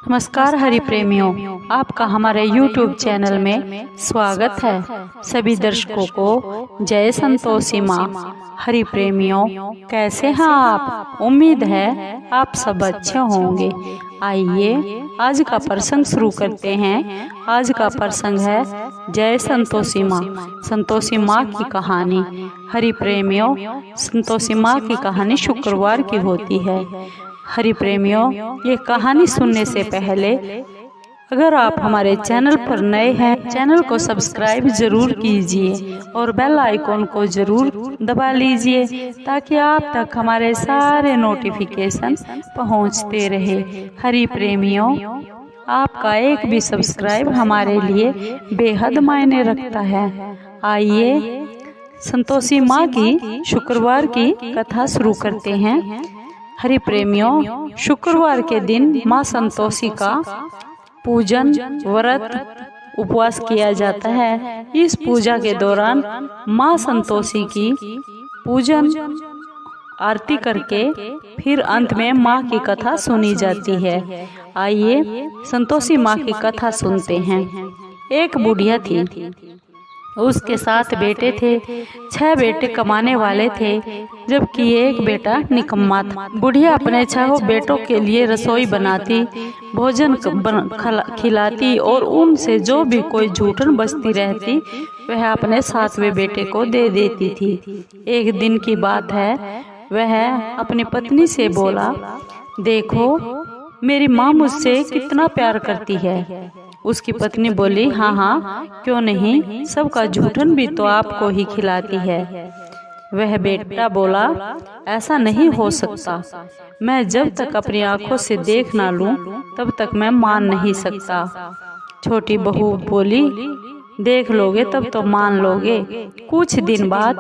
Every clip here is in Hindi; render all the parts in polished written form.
नमस्कार हरि प्रेमियों, आपका हमारे YouTube चैनल में स्वागत है। सभी दर्शकों को जय संतोषी माँ। हरि प्रेमियों, कैसे हैं आप? उम्मीद है आप सब अच्छे होंगे। आइए आज का प्रसंग शुरू करते हैं। आज का प्रसंग है जय संतोषी माँ, संतोषी माँ की कहानी। हरि प्रेमियों, संतोषी माँ की कहानी शुक्रवार की होती है। हरि प्रेमियों, ये कहानी सुनने से पहले अगर आप हमारे चैनल पर नए हैं, चैनल को सब्सक्राइब जरूर कीजिए और बेल आइकॉन को जरूर दबा लीजिए ताकि आप तक हमारे सारे नोटिफिकेशन पहुंचते रहे। हरि प्रेमियों, आपका एक भी सब्सक्राइब हमारे लिए बेहद मायने रखता है। आइए संतोषी माँ की शुक्रवार की कथा शुरू करते हैं। हरि प्रेमियों, शुक्रवार के दिन माँ संतोषी का पूजन, व्रत, उपवास किया जाता है। इस पूजा के दौरान माँ संतोषी की पूजन आरती करके फिर अंत में माँ की कथा सुनी जाती है। आइए संतोषी माँ की कथा सुनते हैं। एक बुढ़िया थी, उसके 7 बेटे थे। 6 बेटे कमाने वाले थे, जबकि एक बेटा निकम्मा था। बुढ़िया अपने 6 बेटों के लिए रसोई बनाती, भोजन खिलाती और उनसे जो भी कोई जूठन बचती रहती वह अपने 7वें बेटे को दे देती थी। एक दिन की बात है, वह अपनी पत्नी से बोला, देखो मेरी माँ मुझसे कितना प्यार करती है। उसकी पत्नी बोली, हाँ हाँ क्यों नहीं, सबका जूठन भी तो आपको ही खिलाती है। वह बेटा बोला, ऐसा नहीं हो सकता, मैं जब तक अपनी आंखों से देख ना लूं तब तक मैं मान नहीं सकता। छोटी बहू बोली, देख लोगे तब तो मान लोगे। कुछ दिन बाद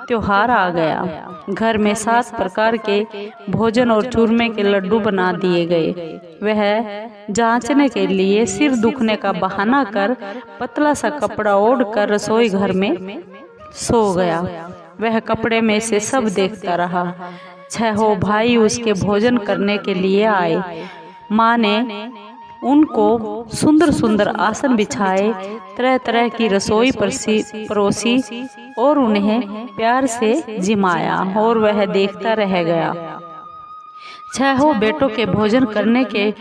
त्योहार आ गया। घर में 7 प्रकार के भोजन और चूरमे के लड्डू बना दिए गए। वह जांचने के लिए सिर दुखने का बहाना कर पतला सा कपड़ा ओढ़ कर रसोई घर में सो गया। वह कपड़े में से सब देखता रहा। 6 भाई उसके भोजन करने के लिए आए। माँ ने उनको सुंदर सुंदर आसन बिछाए, तरह तरह की रसोई परोसी और उन्हें प्यार से जिमाया और वह देखता रह गया। 6 बेटों के भोजन करने के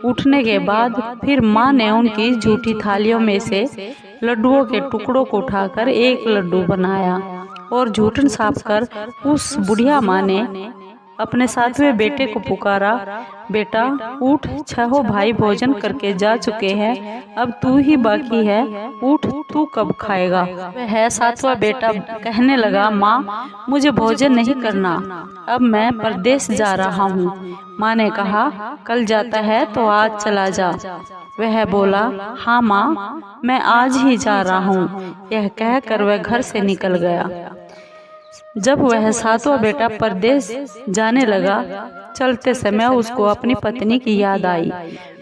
उठने के बाद फिर माँ ने उनकी झूठी थालियों में से लड्डुओं के टुकड़ों को उठाकर एक लड्डू बनाया और जूठन साफ कर उस बुढ़िया माँ ने अपने 7वें बेटे को पुकारा, बेटा उठ, 6 भाई भोजन करके जा चुके हैं, अब तू ही बाकी है, उठ, तू कब खाएगा। वह 7वां बेटा कहने लगा, माँ मुझे भोजन नहीं करना, अब मैं परदेश जा रहा हूँ। माँ ने कहा, कल जाता है तो आज चला जा। वह बोला, हाँ माँ मैं आज ही जा रहा हूँ। यह कहकर वह घर से निकल गया। जब वह 7वां बेटा परदेश जाने लगा, चलते समय उसको अपनी पत्नी की याद आई।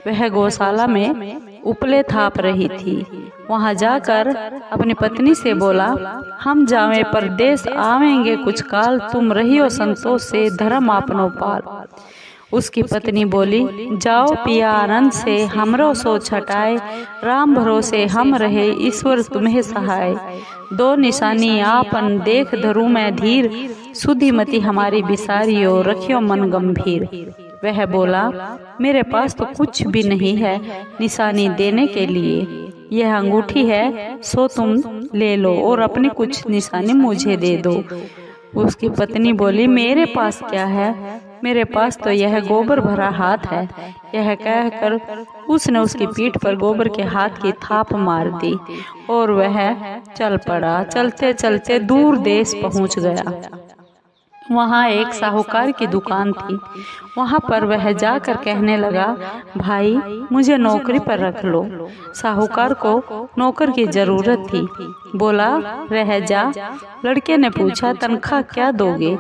वह गौशाला में उपले थाप रही थी। वहां जाकर अपनी पत्नी से बोला, हम जावे परदेश आवेंगे कुछ काल, तुम रहियो संतोष से धर्म आपनो पाल। उसकी पत्नी बोली, जाओ पिया आनंद से, हमरो सो छटाए, राम भरोसे हम रहे, ईश्वर तुम्हें सहाय। 2 निशानी आपन देख धरू मैं धीर, सुधीमती हमारी बिसारियो, रखियो मन गंभीर। वह बोला, मेरे पास तो कुछ भी नहीं है निशानी देने के लिए, यह अंगूठी है सो तुम ले लो और अपनी कुछ निशानी मुझे दे दो। उसकी पत्नी बोली, मेरे पास क्या है, मेरे पास तो यह गोबर भरा हाथ है। यह कहकर उसने उसकी पीठ पर गोबर के हाथ की थाप मार दी और वह चल पड़ा। चलते चलते दूर देश पहुंच गया। वहाँ एक साहूकार की दुकान थी। वहाँ पर वह जाकर कहने लगा, भाई मुझे नौकरी पर रख लो। साहूकार को नौकर की जरूरत थी। बोला, रह जा। लड़के ने पूछा, तनख्वाह क्या दोगे?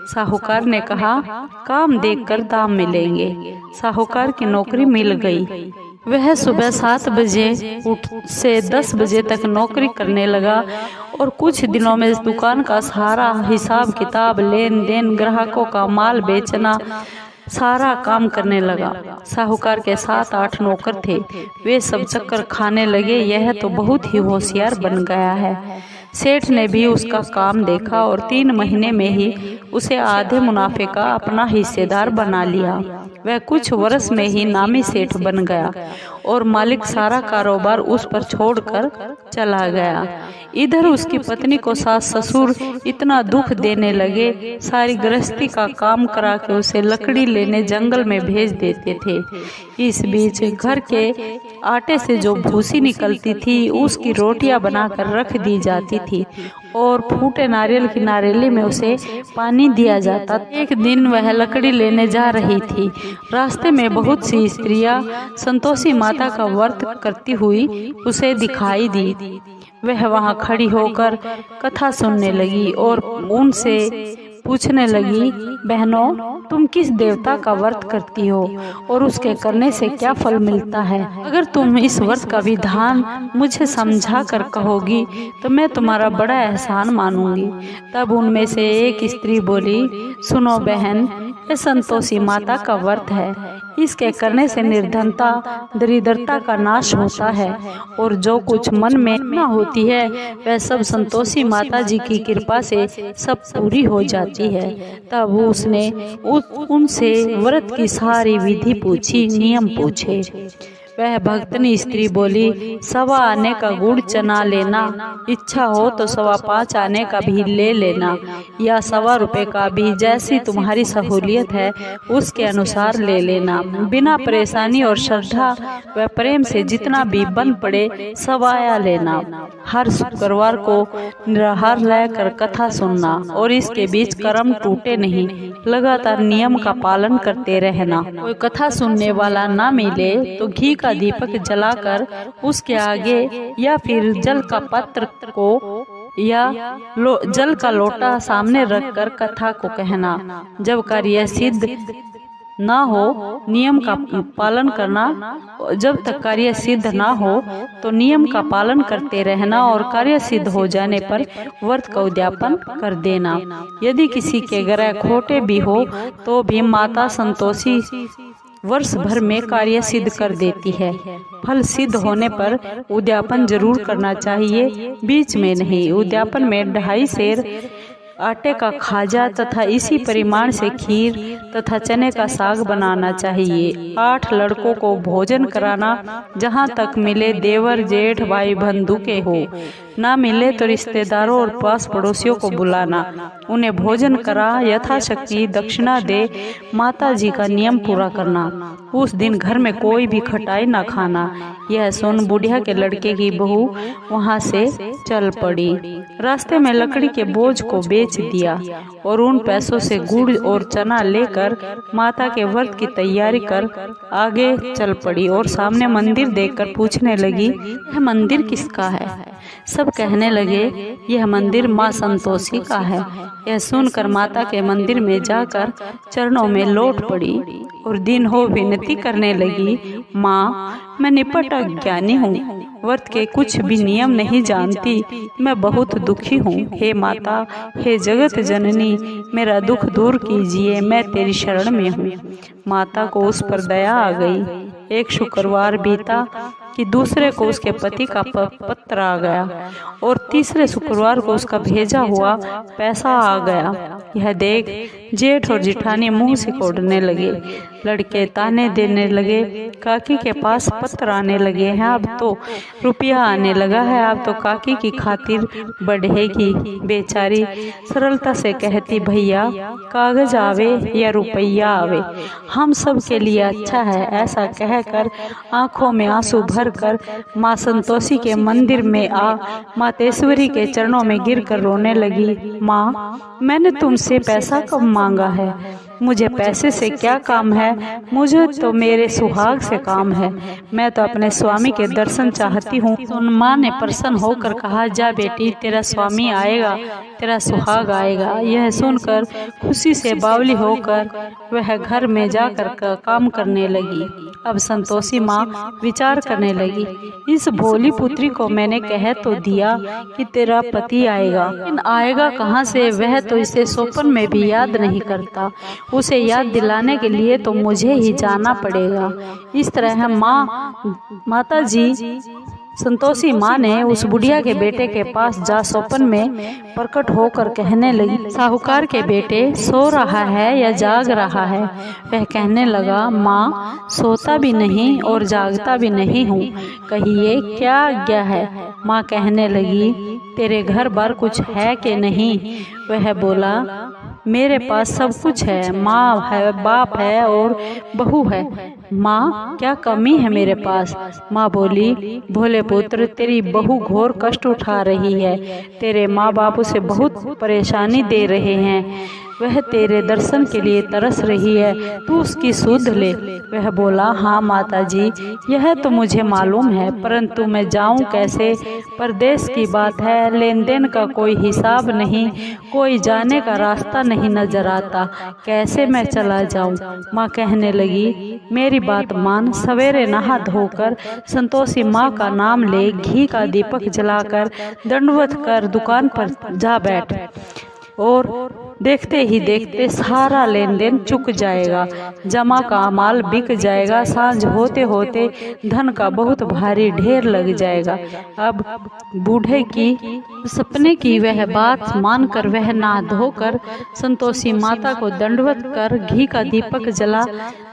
साहूकार ने कहा, काम देखकर दाम मिलेंगे। साहूकार की नौकरी मिल गई। वह सुबह 7 बजे से 10 बजे तक नौकरी करने लगा और कुछ दिनों में इस दुकान का सारा हिसाब किताब, लेन देन, ग्राहकों का माल बेचना, सारा काम करने लगा। साहूकार के 7-8 नौकर थे, वे सब चक्कर खाने लगे, यह तो बहुत ही होशियार बन गया है। सेठ ने भी उसका काम देखा और 3 महीने में ही उसे आधे मुनाफे का अपना हिस्सेदार बना लिया। वह कुछ वर्ष में ही नामी सेठ बन गया और मालिक सारा कारोबार उस पर छोड़कर चला गया। इधर उसकी पत्नी को सास ससुर इतना दुख देने लगे, सारी गृहस्थी का काम करा के उसे लकड़ी लेने जंगल में भेज देते थे। इस बीच घर के आटे से जो भूसी निकलती थी उसकी रोटियां बनाकर रख दी जाती थी और फूटे नारियल की नारेली में उसे पानी दिया जाता। एक दिन वह लकड़ी लेने जा रही थी। रास्ते में बहुत सी स्त्रियां संतोषी माता का व्रत करती हुई उसे दिखाई दी। वह वहां खड़ी होकर कथा सुनने लगी और उनसे पूछने लगी, बहनों, तुम किस देवता का व्रत करती हो और उसके करने से क्या फल मिलता है? अगर तुम इस व्रत का विधान मुझे समझा कर कहोगी तो मैं तुम्हारा बड़ा एहसान मानूंगी। तब उनमें से एक स्त्री बोली, सुनो बहन, ये संतोषी माता का व्रत है। इसके करने से निर्धनता, दरिद्रता का नाश होता है और जो कुछ मन में न होती है वह सब संतोषी माता जी की कृपा से सब पूरी हो जाती है। तब उसने उनसे व्रत की सारी विधि पूछी, नियम पूछे। वह भक्तनी स्त्री बोली, 1.25 आने का गुड़ चना लेना, इच्छा हो तो 5.25 आने का भी ले लेना या 1.25 रुपए का भी, जैसी तुम्हारी सहूलियत है उसके अनुसार ले लेना। बिना परेशानी और श्रद्धा व प्रेम से जितना भी बन पड़े 1.25 लेना। हर शुक्रवार को निराहार लेकर कथा सुनना और इसके बीच कर्म टूटे नहीं, लगातार नियम का पालन करते रहना। कोई कथा सुनने वाला ना मिले तो घी का दीपक जलाकर उसके आगे या फिर जल का पात्र को या जल का लोटा सामने रखकर कथा को कहना। जब कार्य सिद्ध ना हो नियम का पालन करना, जब तक कार्य सिद्ध ना हो तो नियम का पालन करते रहना और कार्य सिद्ध हो जाने पर व्रत का उद्यापन कर देना। यदि किसी के ग्रह खोटे भी हो तो भी माता संतोषी वर्ष भर में कार्य सिद्ध कर देती है। फल सिद्ध होने पर उद्यापन जरूर करना चाहिए, बीच में नहीं। उद्यापन में 2.5 सेर आटे का खाजा तथा इसी परिमाण से खीर तथा चने का साग बनाना चाहिए। 8 लड़कों को भोजन कराना, जहाँ तक मिले देवर जेठ भाई बंधु के हो, ना मिले तो रिश्तेदारों और पास पड़ोसियों को बुलाना, उन्हें भोजन करा, यथाशक्ति दक्षिणा दे माता जी का नियम पूरा करना। उस दिन घर में कोई भी खटाई ना खाना। यह सुन बुढ़िया के लड़के की बहू वहां से चल पड़ी। रास्ते में लकड़ी के बोझ को बेच दिया और उन पैसों से गुड़ और चना लेकर माता के व्रत की तैयारी कर आगे चल पड़ी और सामने मंदिर देखकर पूछने लगी, यह मंदिर किसका है? सब कहने लगे, यह मंदिर माँ संतोषी का है। यह सुनकर माता के मंदिर में जाकर चरणों में लौट पड़ी और दिन हो विनती करने लगी, माँ, मैं निपट अज्ञानी हूँ, व्रत के कुछ भी नियम नहीं जानती, मैं बहुत दुखी हूँ। हे माता, हे जगत जननी, मेरा दुख दूर कीजिए, मैं तेरी शरण में हूँ। माता को उस पर दया आ गई। एक शुक्रवार बीता कि दूसरे को उसके पति का पत्र आ गया और तीसरे शुक्रवार को उसका भेजा हुआ पैसा आ गया। यह देख जेठ और जिठानी मुंह सिकोड़ने लगे। लड़के ताने देने लगे, काकी के पास पत्र आने लगे हैं, अब तो रुपया आने लगा है, अब तो काकी की खातिर बढ़ेगी। बेचारी सरलता से कहती, भैया कागज आवे या रुपया आवे, हम सब के लिए अच्छा है। ऐसा कहकर आंखों में आंसू भरकर माँ संतोषी के मंदिर में आ मातेश्वरी के चरणों में गिरकर रोने लगी। माँ, मैंने तुमसे पैसा कब मांगा है? मुझे पैसे से क्या काम है? मुझे तो मेरे सुहाग से काम है। मैं तो अपने स्वामी के दर्शन चाहती हूँ। तो माँ ने प्रसन्न होकर कहा, जा बेटी, तेरा स्वामी आएगा, तेरा सुहाग आएगा। यह सुनकर खुशी से बावली होकर वह घर में जाकर काम करने लगी। अब संतोषी माँ विचार करने लगी, इस भोली पुत्री को मैंने कह तो दिया कि तेरा पति आएगा, लेकिन आएगा कहाँ से? वह तो इसे सोपन में भी याद नहीं करता। उसे याद दिलाने के लिए तो मुझे ही जाना पड़ेगा। इस तरह माता जी संतोषी माँ ने उस बुढ़िया के बेटे के पास जा स्वप्न में प्रकट होकर कहने लगी, साहूकार के बेटे सो रहा है या जाग रहा है? वह कहने लगा, माँ सोता भी नहीं और जागता भी नहीं हूँ, कहिए क्या आज्ञा है? माँ कहने लगी, तेरे घर बार कुछ है कि नहीं? वह बोला, मेरे पास सब कुछ है, माँ है, बाप है और बहू है। माँ क्या कमी है मेरे पास? माँ बोली, भोले पुत्र तेरी बहू घोर कष्ट उठा रही है, तेरे माँ बाप उसे बहुत परेशानी दे रहे हैं, वह तेरे दर्शन के लिए तरस रही है, तू उसकी सुध ले। वह बोला, हाँ माता जी, यह तो मुझे मालूम है, परंतु मैं जाऊं कैसे? परदेश की बात है, लेन देन का कोई हिसाब नहीं, कोई जाने का रास्ता नहीं नजर आता, कैसे मैं चला जाऊं? माँ कहने लगी, मेरी बात मान, सवेरे नहा धोकर संतोषी माँ का नाम ले, घी का दीपक जलाकर दंडवत कर दुकान पर जा बैठ और देखते ही देखते सारा लेन देन चुक जाएगा, जमा का माल बिक जाएगा, सांझ होते होते धन का बहुत भारी ढेर लग जाएगा। अब बूढ़े की सपने की वह बात मानकर वह नहा धोकर संतोषी माता को दंडवत कर घी का दीपक जला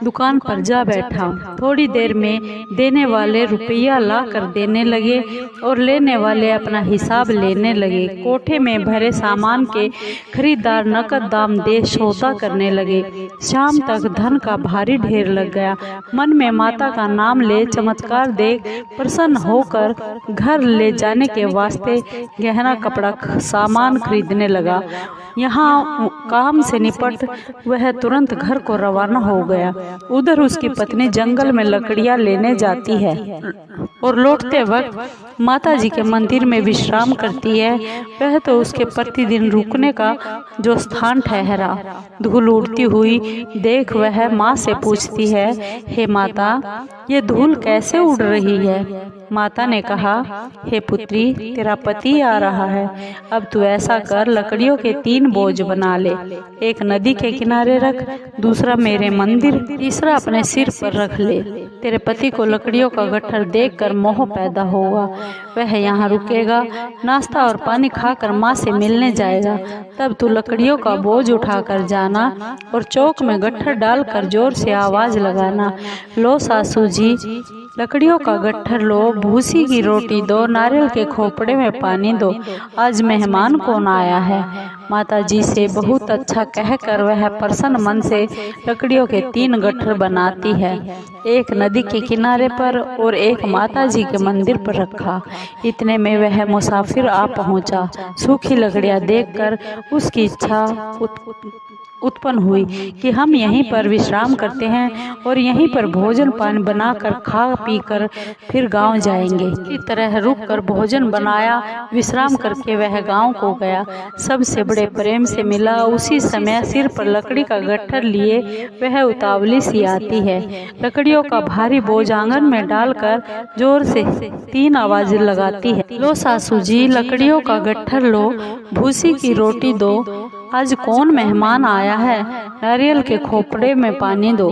दुकान पर जा बैठा। थोड़ी देर में देने वाले रुपया ला कर देने लगे और लेने वाले अपना हिसाब लेने लगे। कोठे में भरे सामान के खरीदार नकद दाम दे सौदा करने लगे। शाम तक धन का भारी ढेर लग गया। मन में माता का नाम ले चमत्कार देख प्रसन्न होकर घर ले जाने के वास्ते गहना कपड़ा सामान खरीदने लगा। यहाँ काम से निपट वह तुरंत घर को रवाना हो गया। उधर उसकी पत्नी जंगल में लकड़ियाँ लेने जाती है और लौटते वक्त माता जी के मंदिर में विश्राम करती है। वह तो उसके प्रतिदिन रुकने का जो स्थान ठहरा। धूल उड़ती हुई देख वह माँ से पूछती है, हे माता, ये धूल कैसे उड़ रही है? माता ने कहा, हे पुत्री, तेरा पति आ रहा है, अब तू ऐसा कर, लकड़ियों के 3 बोझ बना ले, एक नदी के किनारे रख, दूसरा मेरे मंदिर, तीसरा अपने सिर पर रख ले। तेरे पति को लकड़ियों का गट्ठर देखकर मोह पैदा होगा, वह यहाँ रुकेगा, नाश्ता और पानी खाकर माँ से मिलने जाएगा। तब तू लकड़ियों का बोझ उठाकर जाना और चौक में गट्ठर डालकर जोर से आवाज लगाना, लो सासू जी, लकड़ियों का गट्ठर लो, भूसी की रोटी दो, नारियल के खोपड़े में पानी दो, आज मेहमान कौन आया है? माता जी से बहुत अच्छा कहकर वह प्रसन्न मन से लकड़ियों के 3 गट्ठर बनाती है, एक नदी के किनारे पर और एक माता जी के मंदिर पर रखा। इतने में वह मुसाफिर आ पहुंचा। सूखी लकड़ियां देखकर उसकी इच्छा उत्पन्न हुई कि हम यहीं पर विश्राम करते हैं और यहीं पर भोजन पानी बनाकर खा पी कर फिर गांव जाएंगे। इसी तरह रुककर भोजन बनाया, विश्राम करके वह गांव को गया। सबसे बड़े प्रेम से मिला। उसी समय सिर पर लकड़ी का गट्ठर लिए वह उतावली सी आती है। लकड़ियों का भारी बोझ आंगन में डालकर जोर से 3 आवाज लगाती है, लो सासू जी, लकड़ियों का गट्ठर लो, भूसी की रोटी दो, आज कौन मेहमान आया है, नारियल के खोपड़े में पानी दो।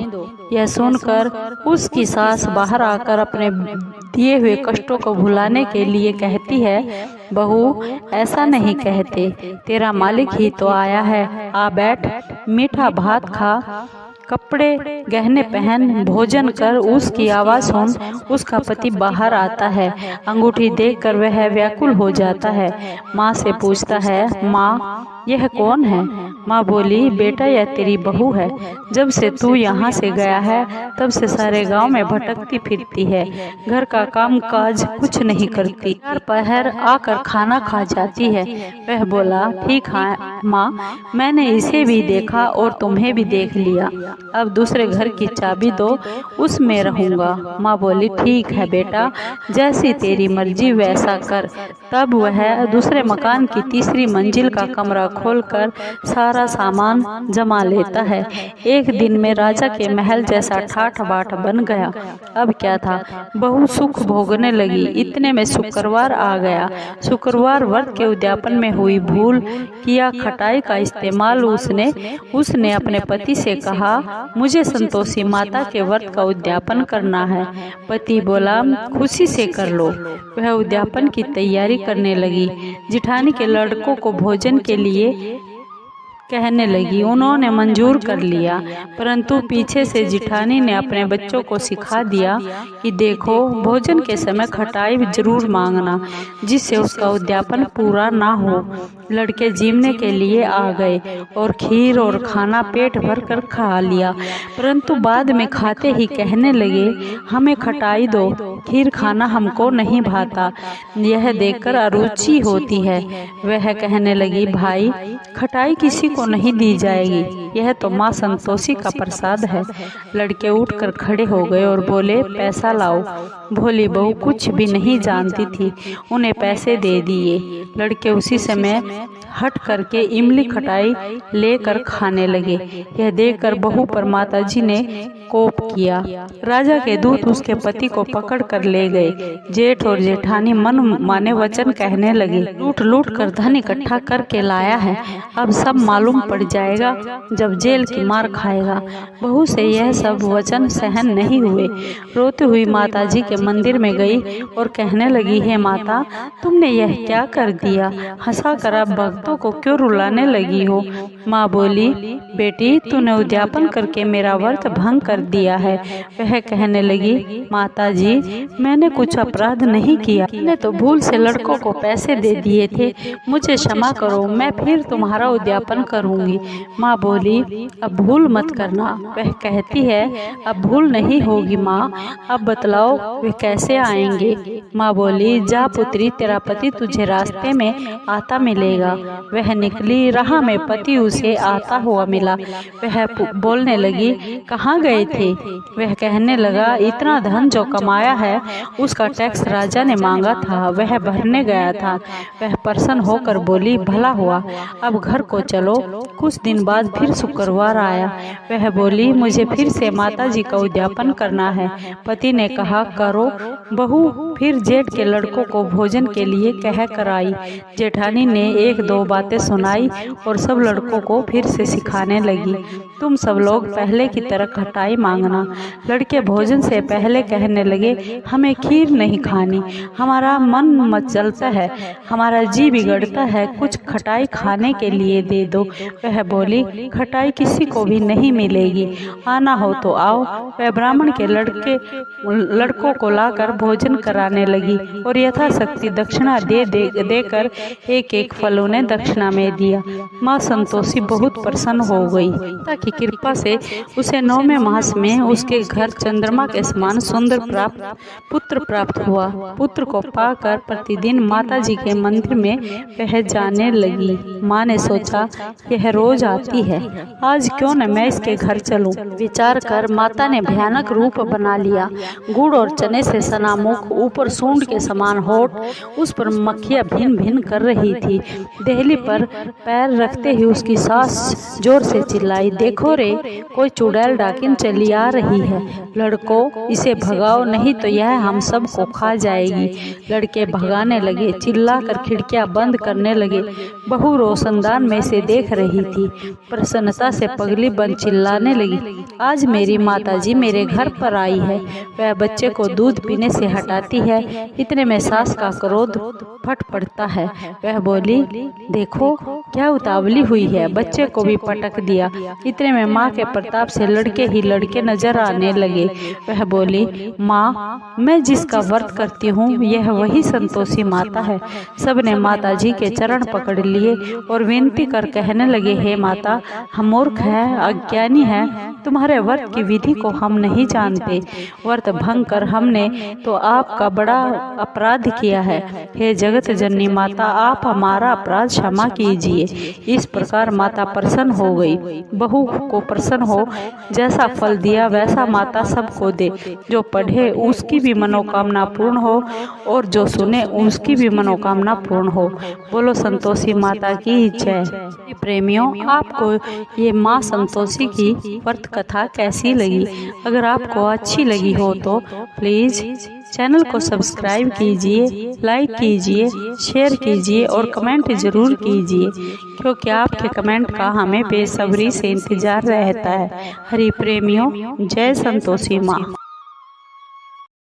यह सुनकर उसकी सास बाहर आकर अपने दिए हुए कष्टों को भुलाने के लिए कहती है, बहू ऐसा नहीं कहते, तेरा मालिक ही तो आया है, आ बैठ, मीठा भात खा, कपड़े गहने पहन, भोजन कर। उसकी आवाज सुन उसका पति बाहर आता है। अंगूठी देखकर वह व्याकुल हो जाता है। माँ से पूछता है, माँ यह कौन है? माँ बोली, बेटा यह तेरी बहू है, जब से तू यहाँ से गया है तब से सारे गांव में भटकती फिरती है, घर का काम काज कुछ नहीं करती, पहर आकर खाना खा जाती है। वह बोला, ठीक है माँ, मैंने इसे भी देखा और तुम्हें भी देख लिया, अब दूसरे घर की चाबी दो, उसमें रहूंगा। माँ बोली, ठीक है बेटा, जैसी तेरी मर्जी वैसा कर। तब वह दूसरे मकान की तीसरी मंजिल का कमरा खोलकर सारा सारा सामान जमा लेता है। एक दिन में राजा के महल जैसा ठाठ बाट बन गया। अब क्या था, बहू सुख भोगने लगी। इतने में शुक्रवार आ गया। शुक्रवार व्रत के उद्यापन में हुई भूल किया खटाई का इस्तेमाल उसने अपने पति से कहा, मुझे संतोषी माता के व्रत का उद्यापन करना है। पति बोला, खुशी से कर लो। वह उद्यापन की तैयारी करने लगी। जिठानी के लड़कों को भोजन के लिए कहने लगी। उन्होंने मंजूर कर लिया, परंतु पीछे से जिठानी ने अपने बच्चों को सिखा दिया कि देखो, भोजन के समय खटाई जरूर मांगना, जिससे उसका उद्यापन पूरा ना हो। लड़के जीवने के लिए आ गए और खीर और खाना पेट भर कर खा लिया, परंतु बाद में खाते ही कहने लगे, हमें खटाई दो, खीर खाना हमको नहीं भाता। यह देखकर अरुचि होती है। वह कहने लगी, भाई, खटाई किसी को नहीं दी जाएगी, यह तो माँ संतोषी का प्रसाद है। लड़के उठकर खड़े हो गए और बोले, पैसा लाओ। भोली बहू कुछ भी नहीं जानती थी, उन्हें पैसे दे दिए। लड़के उसी समय हट करके इमली खटाई लेकर खाने लगे। यह देखकर बहू पर माताजी ने कोप किया। राजा के दूत उसके पति को पकड़ कर ले गए। जेठ और जेठानी मन माने वचन कहने लगे, लूट लूट कर धन इकट्ठा करके लाया है, अब सब मालूम पड़ जाएगा जब जेल की मार खाएगा। बहू से यह सब वचन सहन नहीं हुए। रोती हुई माताजी के मंदिर में गई और कहने लगी, हे माता, तुमने यह क्या कर दिया? हंसा कर अब भक्तों को क्यों रुलाने लगी हो? माँ बोली, बेटी, तूने उद्यापन करके मेरा व्रत भंग कर दिया है। वह कहने लगी, माता जी, मैंने कुछ अपराध नहीं किया, मैंने तो भूल से लड़कों को पैसे दे दिए थे, मुझे क्षमा करो, मैं फिर तुम्हारा उद्यापन करूंगी। माँ बोली, अब भूल मत करना। वह कहती है, अब भूल नहीं होगी माँ, अब बतलाओ वे कैसे आएंगे? माँ बोली, जा पुत्री, तेरा पति तुझे रास्ते में आता मिलेगा। वह निकली, राह में पति उसे आता हुआ मिला। वह बोलने लगी, कहाँ गए थे? वह कहने लगा, इतना धन जो कमाया है उसका टैक्स राजा ने मांगा था, वह भरने गया था। वह प्रसन्न होकर बोली, भला हुआ, अब घर को चलो। कुछ दिन बाद फिर शुक्रवार आया। वह बोली, मुझे फिर से माता जी का उद्यापन करना है। पति ने कहा, करो। बहू फिर जेठ के लड़कों को भोजन के लिए कह कर आई। जेठानी ने एक दो बातें सुनाई और सब लड़कों को फिर से सिखाने लगी, तुम सब लोग पहले की तरह खटाई मांगना। लड़के भोजन से पहले कहने लगे, हमें खीर नहीं खानी, हमारा मन मचलता है, हमारा जी बिगड़ता है, कुछ खटाई खाने के लिए दे दो। वह बोली, खटाई किसी को भी नहीं मिलेगी, आना हो तो आओ। वह ब्राह्मण के लड़कों को लाकर भोजन कराने लगी और यथाशक्ति दक्षिणा देकर एक एक फल उन्हें दक्षिणा में दिया। माँ संतोषी बहुत प्रसन्न हो गई। पिता की कृपा से उसे 9वें मास में उसके घर चंद्रमा के समान सुंदर पुत्र प्राप्त हुआ। पुत्र को पाकर प्रतिदिन माता जी के मंदिर में वह जाने लगी। माँ ने सोचा, यह रोज आती है, आज क्यों न मैं इसके घर चलूं। विचार कर माता ने भयानक रूप बना लिया। गुड़ और चने से सना मुख, ऊपर सूंड के समान होठ, उस पर मक्खियां भिन भिन कर रही थी। देहली पर पैर रखते ही उसकी सास जोर से चिल्लाई, देखो रे, कोई चुड़ैल डाकिन चली आ रही है, लड़कों इसे भगाओ, नहीं तो यह हम सब को खा जाएगी। लड़के भगाने लगे, चिल्लाकर खिड़कियां बंद करने लगे। बहू रोशनदान में से देख रही थी। प्रसन्नता से पगली बन चिल्लाने लगी, आज मेरी माताजी मेरे घर पर आई है। वह बच्चे को दूध पीने से हटाती है। इतने में सास का क्रोध फट पड़ता है। वह बोली, देखो क्या उतावली हुई है, बच्चे को भी पटक दिया। इतने में माँ के प्रताप से लड़के ही लड़के नजर आने लगे। वह बोली, माँ, मैं जिसका व्रत करती हूँ यह वही संतोषी माता है। सबने माता जी के चरण पकड़ लिए और विनती कर कहने लगे, हे माता, हम मूर्ख है, अज्ञानी है, तुम्हारे व्रत की विधि को हम नहीं जानते। व्रत भंग कर हमने तो आपका बड़ा अपराध किया है। हे जगत जननी माता, आप हमारा अपराध क्षमा कीजिए। इस प्रकार माता प्रसन्न हो गई। बहू को प्रसन्न हो, जैसा फल दिया वैसा माता सबको दे। जो पढ़े उसकी भी मनोकामना पूर्ण हो और जो सुने उसकी भी मनोकामना पूर्ण हो। बोलो संतोषी माता की जय। प्रेमियों, आपको ये माँ संतोषी की व्रत कथा कैसी लगी? अगर आपको अच्छी लगी हो तो प्लीज चैनल को सब्सक्राइब कीजिए, लाइक कीजिए, शेयर कीजिए और कमेंट जरूर कीजिए, क्योंकि आपके कमेंट का हमें बेसब्री से इंतजार रहता है। हरि प्रेमियों, जय संतोषी माँ।